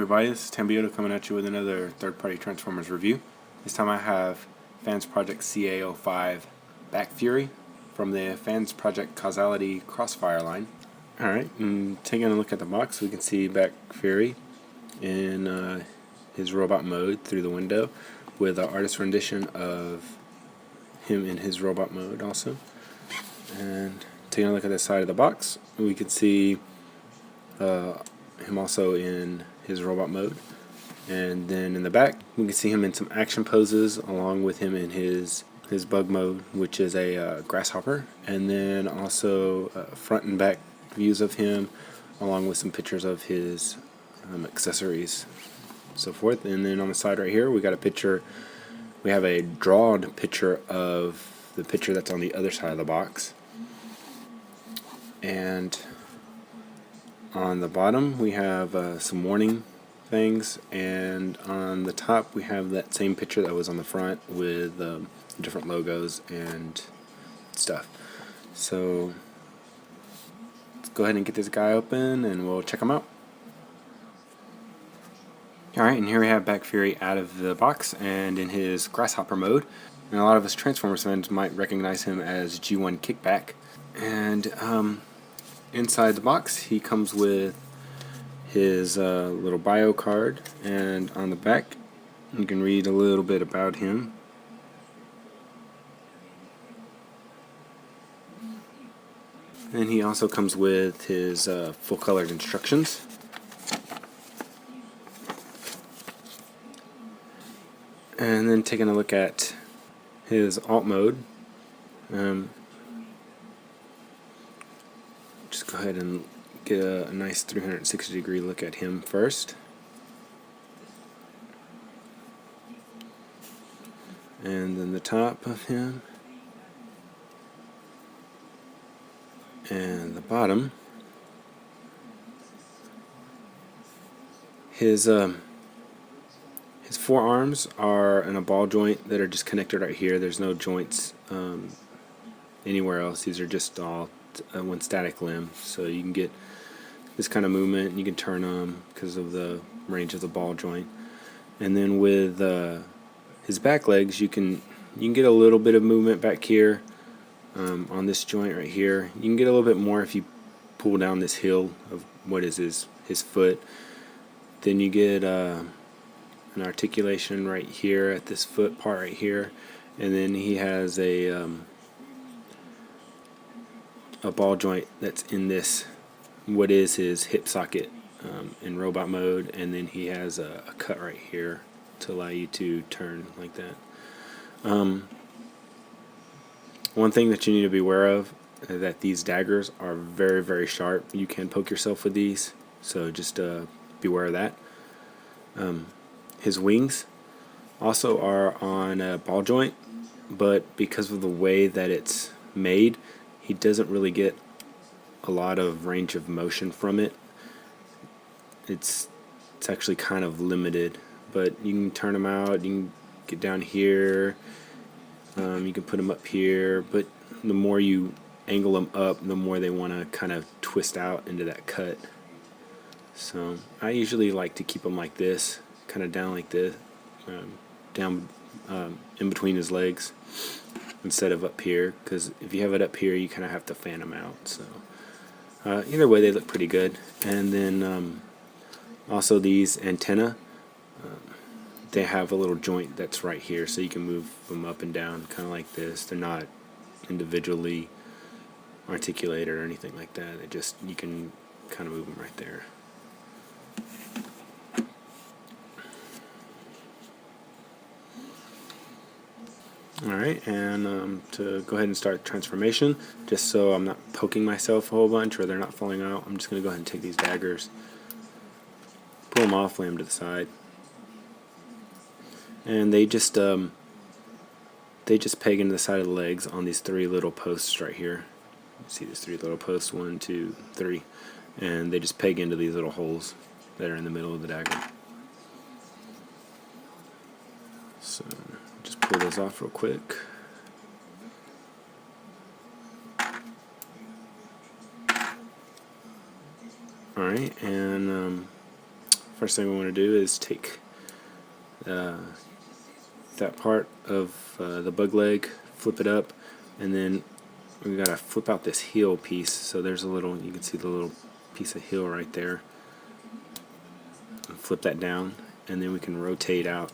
everybody, this is Tambioto coming at you with another third-party Transformers review. This time I have Fansproject CA-05 Backfiery from the Fansproject Causality Crossfire line. Alright, and taking a look at the box, we can see Backfiery in his robot mode through the window with an artist rendition of him in his robot mode also. And taking a look at the side of the box, we can see him also in his robot mode, and then in the back we can see him in some action poses along with him in his bug mode, which is a Grasshopper, and then also front and back views of him along with some pictures of his accessories, so forth. And then on the side right here we got a picture, we have a drawn picture of the picture that's on the other side of the box. And on the bottom we have some warning things, and on the top we have that same picture that was on the front with different logos and stuff. So let's go ahead and get this guy open and we'll check him out. Alright, and here we have Backfiery out of the box and in his Grasshopper mode. And a lot of us Transformers fans might recognize him as G1 Kickback. And inside the box he comes with his little bio card, and on the back you can read a little bit about him. And he also comes with his full colored instructions. And then taking a look at his alt mode, just go ahead and get a nice 360-degree look at him first. And then the top of him. And the bottom. His forearms are in a ball joint that are just connected right here. There's no joints anywhere else. These are just all one static limb, so you can get this kind of movement, and you can turn them because of the range of the ball joint. And then with his back legs, you can get a little bit of movement back here on this joint right here. You can get a little bit more if you pull down this heel of what is his foot. Then you get an articulation right here at this foot part right here, and then he has a ball joint that's in this, what is his hip socket in robot mode, and then he has a cut right here to allow you to turn like that. One thing that you need to be aware of is that these daggers are very, very sharp. You can poke yourself with these, so just beware of that. His wings also are on a ball joint, but because of the way that it's made, he doesn't really get a lot of range of motion from it. It's actually kind of limited, but you can turn them out. You can get down here. You can put them up here, but the more you angle them up, the more they want to kind of twist out into that cut. So I usually like to keep them like this, kind of down like this, down in between his legs, instead of up here, because if you have it up here you kind of have to fan them out. So either way they look pretty good. And then also these antenna, they have a little joint that's right here, so you can move them up and down kind of like this. They're not individually articulated or anything like that. They just, you can kind of move them right there. Alright, and to go ahead and start transformation, just so I'm not poking myself a whole bunch or they're not falling out, I'm just going to go ahead and take these daggers, pull them off, lay them to the side, and they just peg into the side of the legs on these three little posts right here. You see these three little posts, 1, 2, 3, and they just peg into these little holes that are in the middle of the dagger. So just pull those off real quick. Alright, and first thing we want to do is take that part of the bug leg, flip it up, and then we gotta flip out this heel piece. So there's a little, you can see the little piece of heel right there. And flip that down, and then we can rotate out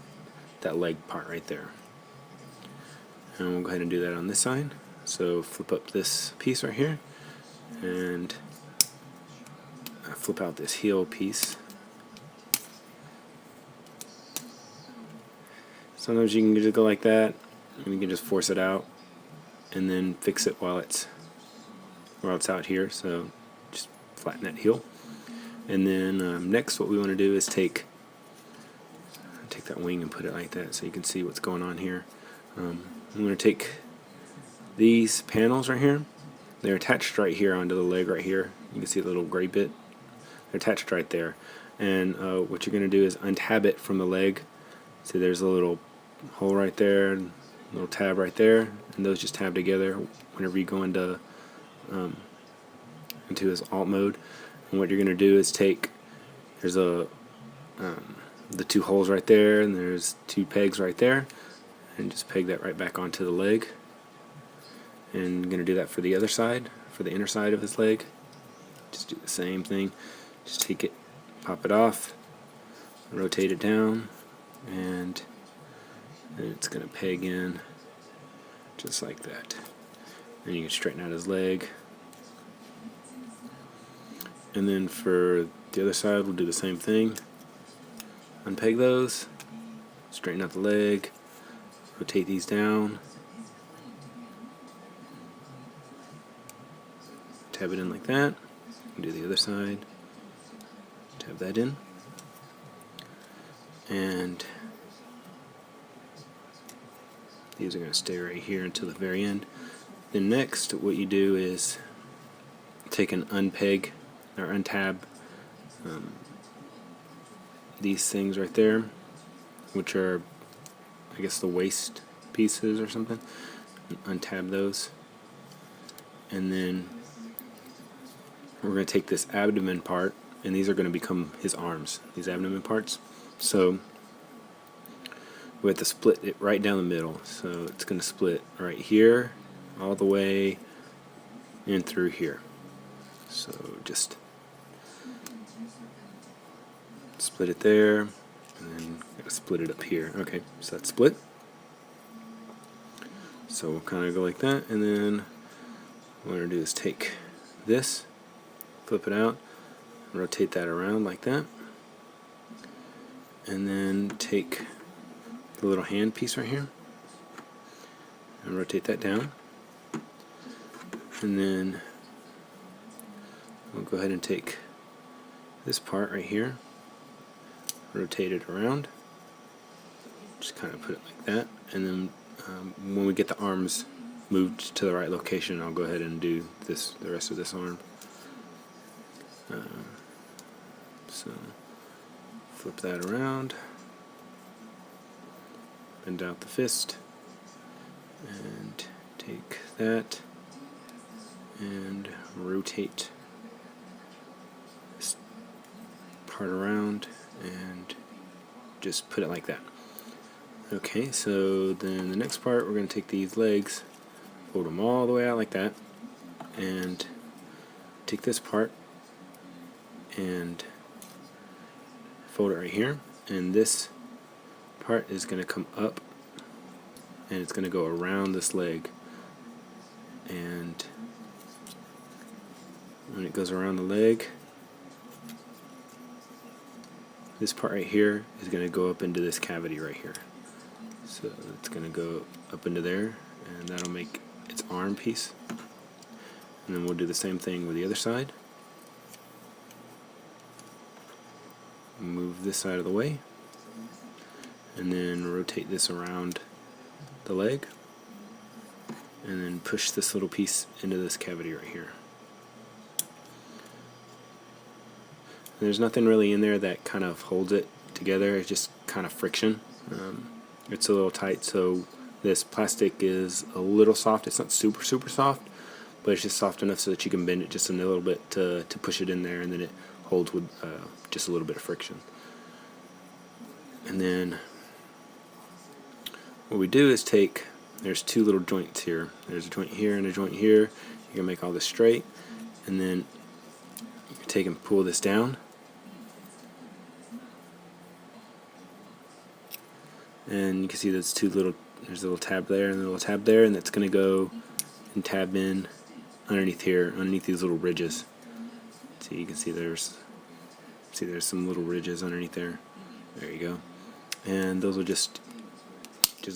that leg part right there. And we'll go ahead and do that on this side. So flip up this piece right here, and flip out this heel piece. Sometimes you can just go like that, and you can just force it out, and then fix it while it's out here. So just flatten that heel, and then next, what we want to do is take that wing and put it like that, so you can see what's going on here. I'm going to take these panels right here. They're attached right here onto the leg right here. You can see the little gray bit. They're attached right there. And what you're going to do is untab it from the leg. See, there's a little hole right there, a little tab right there, and those just tab together whenever you go into his alt mode. And what you're going to do is there's the two holes right there, and there's two pegs right there, and just peg that right back onto the leg. And I'm going to do that for the other side, for the inner side of his leg. Just do the same thing. Just take it, pop it off, rotate it down, and it's going to peg in just like that. And you can straighten out his leg. And then for the other side, we'll do the same thing. Unpeg those, straighten out the leg, rotate these down, tab it in like that, and do the other side, tab that in, and these are going to stay right here until the very end. Then next, what you do is take an unpeg or untab these things right there, which are, I guess, the waist pieces or something. Untab those, and then we're going to take this abdomen part, and these are going to become his arms, these abdomen parts. So we have to split it right down the middle. So it's going to split right here all the way in through here. So just split it there, and then split it up here. Okay, so that's split. So we'll kind of go like that, and then what we're going to do is take this, flip it out, rotate that around like that, and then take the little hand piece right here and rotate that down, and then we'll go ahead and take this part right here, rotate it around, just kind of put it like that, and then when we get the arms moved to the right location, I'll go ahead and do the rest of this arm. So flip that around, bend out the fist, and take that and rotate this part around and just put it like that. Okay, so then the next part, we're going to take these legs, fold them all the way out like that, and take this part and fold it right here, and this part is going to come up, and it's going to go around this leg, and when it goes around the leg, this part right here is going to go up into this cavity right here. So it's going to go up into there, and that'll make its arm piece. And then we'll do the same thing with the other side. Move this side of the way, and then rotate this around the leg, and then push this little piece into this cavity right here. And there's nothing really in there that kind of holds it together. It's just kind of friction. It's a little tight, so this plastic is a little soft. It's not super soft, but it's just soft enough so that you can bend it just a little bit to push it in there, and then it holds with just a little bit of friction. And then what we do is take, there's two little joints here. There's a joint here and a joint here. You can make all this straight, and then you take and pull this down, and you can see there's there's a little tab there and a little tab there, and that's going to go and tab in underneath here, underneath these little ridges. See, you can see there's some little ridges underneath there. There you go. And those will just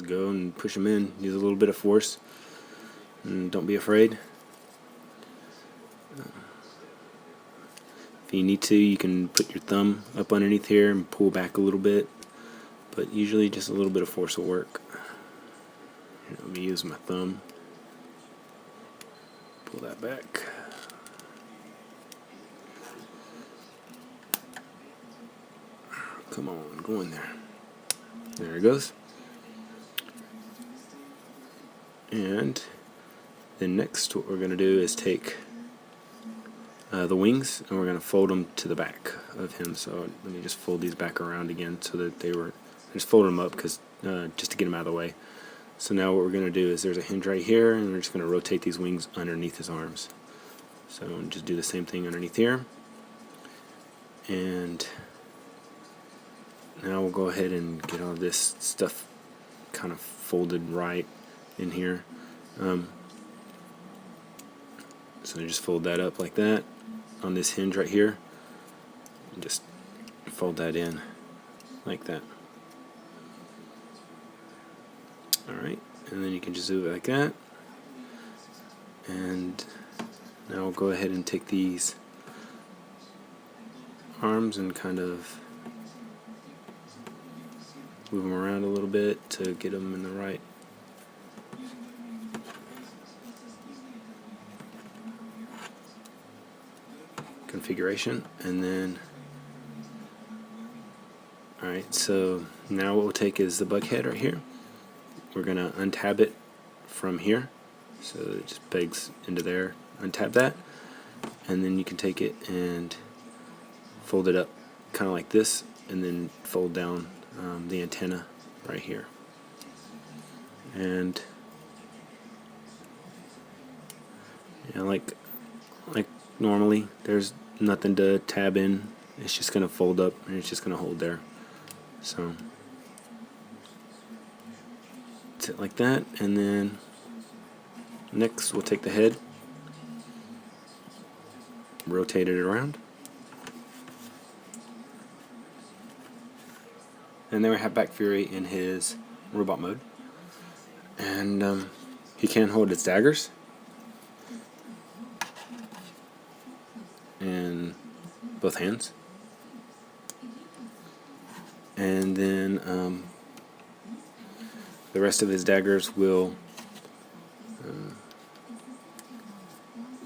go and push them in. Use a little bit of force, and don't be afraid. If you need to, you can put your thumb up underneath here and pull back a little bit, but usually just a little bit of force will work. Let me use my thumb. Pull that back. Come on, go in there. There it goes. And then next, what we're going to do is take the wings, and we're going to fold them to the back of him. So let me just fold these back around again so that I just fold them up because just to get them out of the way. So now what we're going to do is there's a hinge right here, and we're just going to rotate these wings underneath his arms. So just do the same thing underneath here. And now we'll go ahead and get all this stuff kind of folded right in here. So just fold that up like that on this hinge right here, and just fold that in like that. Alright, and then you can just do it like that. And now we'll go ahead and take these arms and kind of move them around a little bit to get them in the right configuration. And then alright, so now what we'll take is the bug head right here. We're going to untab it from here, so it just pegs into there. Untab that, and then you can take it and fold it up kind of like this, and then fold down the antenna right here. And yeah, like normally, there's nothing to tab in. It's just going to fold up, and it's just going to hold there. So it like that, and then next we'll take the head, rotate it around, and then we have Backfiery in his robot mode, and he can hold its daggers in both hands, and then the rest of his daggers will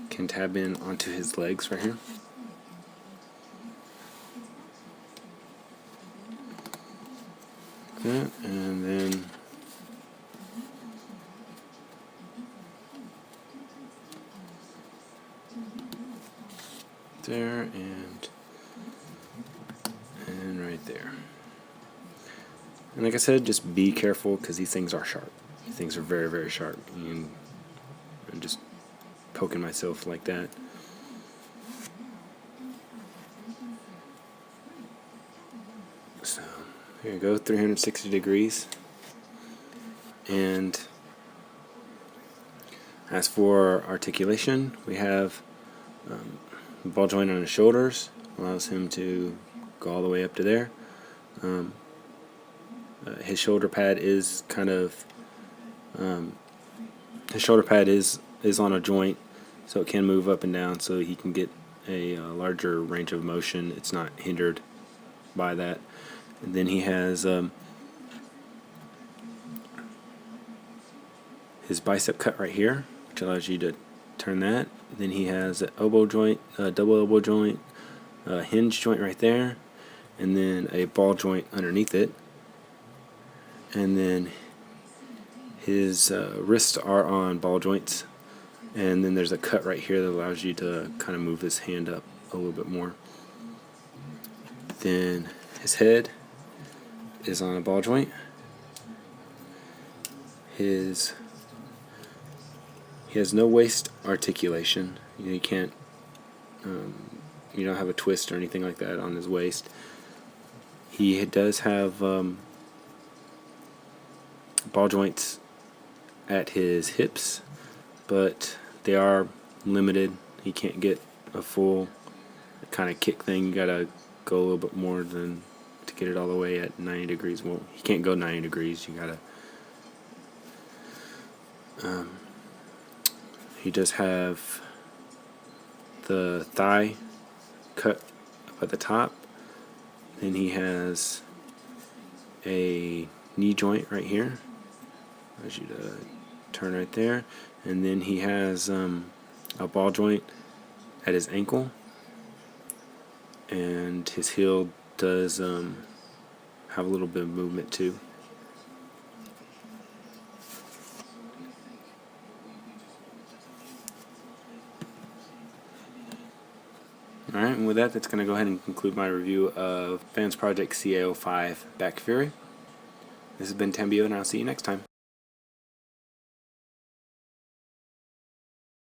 can tab in onto his legs right here. Okay, and then there and right there. And like I said, just be careful because these things are sharp. These things are very, very sharp. And I'm just poking myself like that. So here you go, 360 degrees. And as for articulation, we have ball joint on his shoulders, allows him to go all the way up to there. His shoulder pad is kind of his shoulder pad is on a joint, so it can move up and down, so he can get a larger range of motion. It's not hindered by that. And then he has his bicep cut right here, which allows you to turn that. Then he has an elbow joint, double elbow joint, a hinge joint right there, and then a ball joint underneath it. And then his wrists are on ball joints, and then there's a cut right here that allows you to kind of move his hand up a little bit more. Then his head is on a ball joint. He has no waist articulation. You can't, you don't have a twist or anything like that on his waist. He does have ball joints at his hips, but they are limited. He can't get a full kind of kick thing. You gotta go a little bit more than to get it all the way at 90 degrees. Well, he can't go 90 degrees. You gotta. He does have the thigh cut up at the top. Then he has a knee joint right here. I want you to turn right there. And then he has a ball joint at his ankle. And his heel does have a little bit of movement too. Alright, and with that, that's going to go ahead and conclude my review of Fansproject CA-05 Backfiery. This has been Tambio, and I'll see you next time.